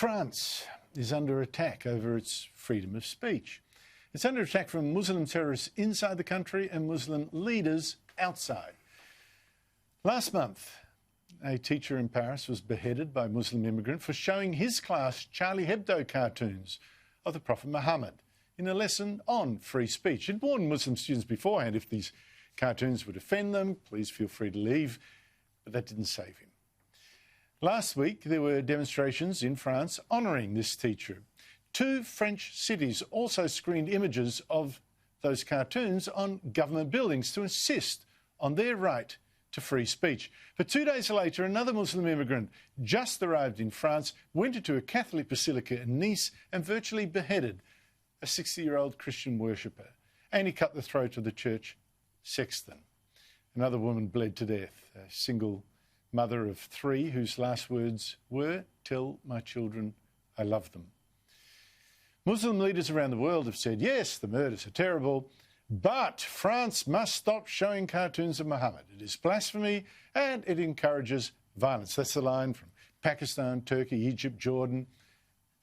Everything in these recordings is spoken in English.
France is under attack over its freedom of speech. It's under attack from Muslim terrorists inside the country and Muslim leaders outside. Last month, a teacher in Paris was beheaded by a Muslim immigrant for showing his class Charlie Hebdo cartoons of the Prophet Muhammad in a lesson on free speech. He'd warned Muslim students beforehand if these cartoons would offend them, please feel free to leave, but that didn't save him. Last week, there were demonstrations in France honouring this teacher. 2 French cities also screened images of those cartoons on government buildings to insist on their right to free speech. But 2 days later, another Muslim immigrant just arrived in France, went into a Catholic basilica in Nice and virtually beheaded a 60-year-old Christian worshipper. And he cut the throat of the church sexton. Another woman bled to death, a single mother of 3 whose last words were, "Tell my children I love them." Muslim leaders around the world have said, yes, the murders are terrible, but France must stop showing cartoons of Muhammad. It is blasphemy and it encourages violence. That's the line from Pakistan, Turkey, Egypt, Jordan,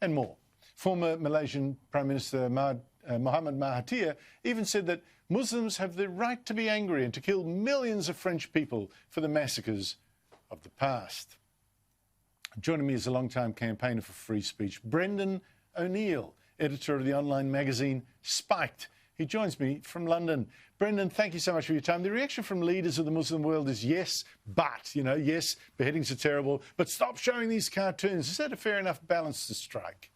and more. Former Malaysian Prime Minister Mohammed Mahathir even said that Muslims have the right to be angry and to kill millions of French people for the massacres of the past. Joining me is a long-time campaigner for free speech, Brendan O'Neill, editor of the online magazine Spiked. He joins me from London. Brendan, thank you so much for your time. The reaction from leaders of the Muslim world is yes, but, yes, beheadings are terrible, but stop showing these cartoons. Is that a fair enough balance to strike?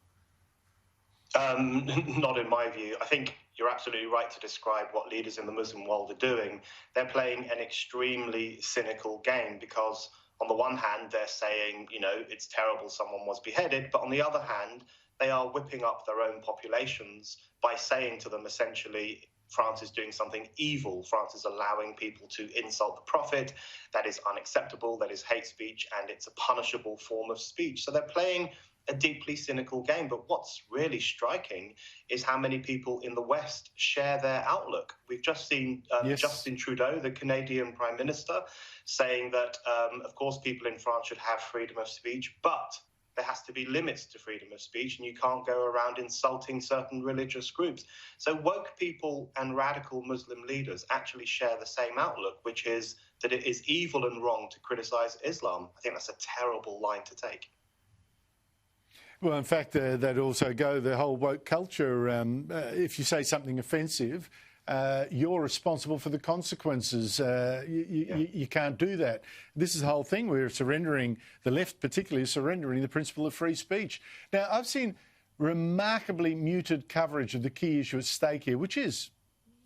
Not in my view. I think you're absolutely right to describe what leaders in the Muslim world are doing. They're playing an extremely cynical game because on the one hand, they're saying, it's terrible someone was beheaded, but on the other hand, they are whipping up their own populations by saying to them, essentially, France is doing something evil. France is allowing people to insult the Prophet. That is unacceptable. That is hate speech, and it's a punishable form of speech. So they're playing a deeply cynical game. But what's really striking is how many people in the West share their outlook. We've just seen Justin Trudeau, the Canadian Prime Minister, saying that, of course, people in France should have freedom of speech, but there has to be limits to freedom of speech, and you can't go around insulting certain religious groups. So woke people and radical Muslim leaders actually share the same outlook, which is that it is evil and wrong to criticise Islam. I think that's a terrible line to take. Well, in fact, that also go the whole woke culture. If you say something offensive, you're responsible for the consequences. You can't do that. This is the whole thing. We're surrendering, the left particularly is surrendering the principle of free speech. Now, I've seen remarkably muted coverage of the key issue at stake here, which is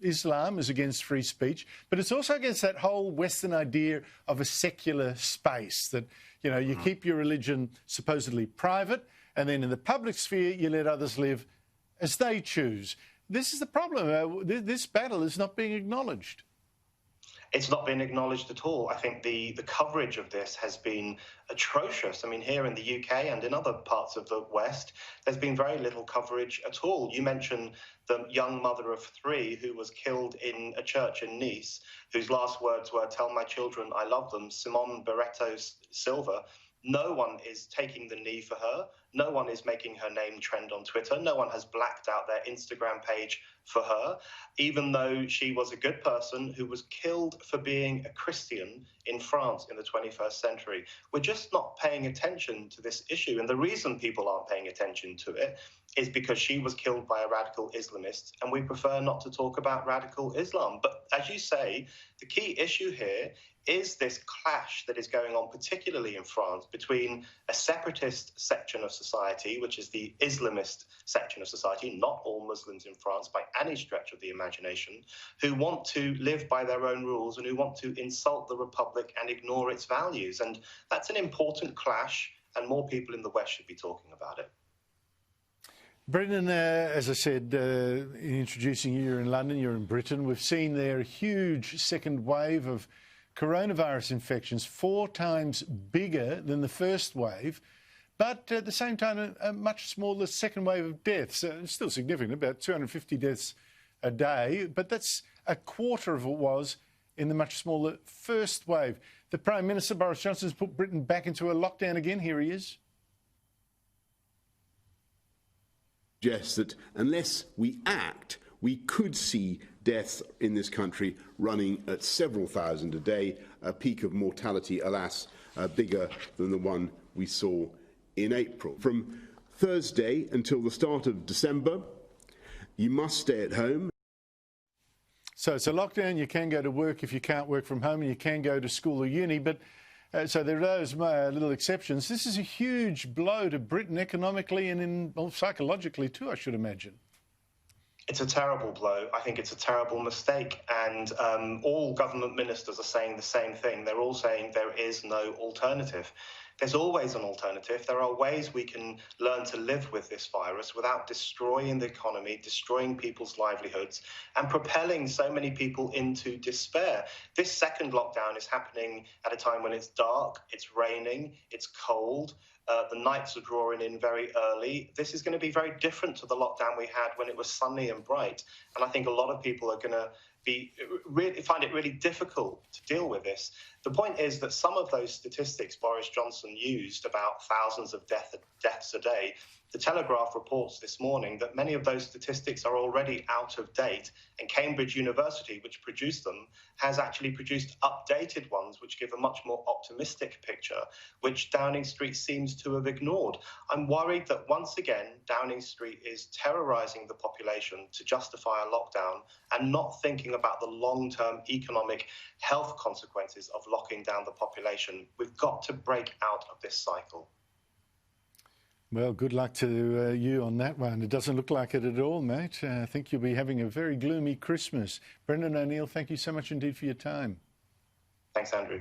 Islam is against free speech, but it's also against that whole Western idea of a secular space, that, you keep your religion supposedly private, and then in the public sphere, you let others live as they choose. This is the problem. This battle is not being acknowledged. It's not been acknowledged at all. I think the coverage of this has been atrocious. I mean, here in the UK and in other parts of the West, there's been very little coverage at all. You mentioned the young mother of 3 who was killed in a church in Nice, whose last words were, "Tell my children I love them," Simone Barreto Silva. No one is taking the knee for her. No one is making her name trend on Twitter. No one has blacked out their Instagram page for her, even though she was a good person who was killed for being a Christian in France in the 21st century. We're just not paying attention to this issue. And the reason people aren't paying attention to it is because she was killed by a radical Islamist, and we prefer not to talk about radical Islam. But as you say, the key issue here is this clash that is going on, particularly in France, between a separatist section of society, which is the Islamist section of society, not all Muslims in France by any stretch of the imagination, who want to live by their own rules and who want to insult the Republic and ignore its values. And that's an important clash, and more people in the West should be talking about it. Brendan, as I said, in introducing you, you're in London, you're in Britain. We've seen there a huge second wave of coronavirus infections, 4 times bigger than the first wave, but at the same time a much smaller second wave of deaths. Still significant, about 250 deaths a day, but that's a quarter of what was in the much smaller first wave. The Prime Minister, Boris Johnson, has put Britain back into a lockdown again. Here he is. suggests that unless we act, we could see deaths in this country running at several thousand a day, a peak of mortality, alas, bigger than the one we saw in April. From Thursday until the start of December, you must stay at home. So it's a lockdown. You can go to work if you can't work from home, and you can go to school or uni, but so there are those little exceptions. This is a huge blow to Britain economically and psychologically too, I should imagine. It's a terrible blow. I think it's a terrible mistake. And all government ministers are saying the same thing. They're all saying there is no alternative. There's always an alternative. There are ways we can learn to live with this virus without destroying the economy, destroying people's livelihoods, and propelling so many people into despair. This second lockdown is happening at a time when it's dark, it's raining, it's cold. The nights are drawing in very early. This is going to be very different to the lockdown we had when it was sunny and bright. And I think a lot of people are going to find it really difficult to deal with this. The point is that some of those statistics Boris Johnson used about thousands of deaths a day, the Telegraph reports this morning that many of those statistics are already out of date, and Cambridge University, which produced them, has actually produced updated ones which give a much more optimistic picture, which Downing Street seems to have ignored. I'm worried that once again, Downing Street is terrorising the population to justify a lockdown and not thinking about the long-term economic health consequences of locking down the population. We've got to break out of this cycle. Well, good luck to you on that one. It doesn't look like it at all, mate. I think you'll be having a very gloomy Christmas. Brendan O'Neill, thank you so much indeed for your time. Thanks, Andrew.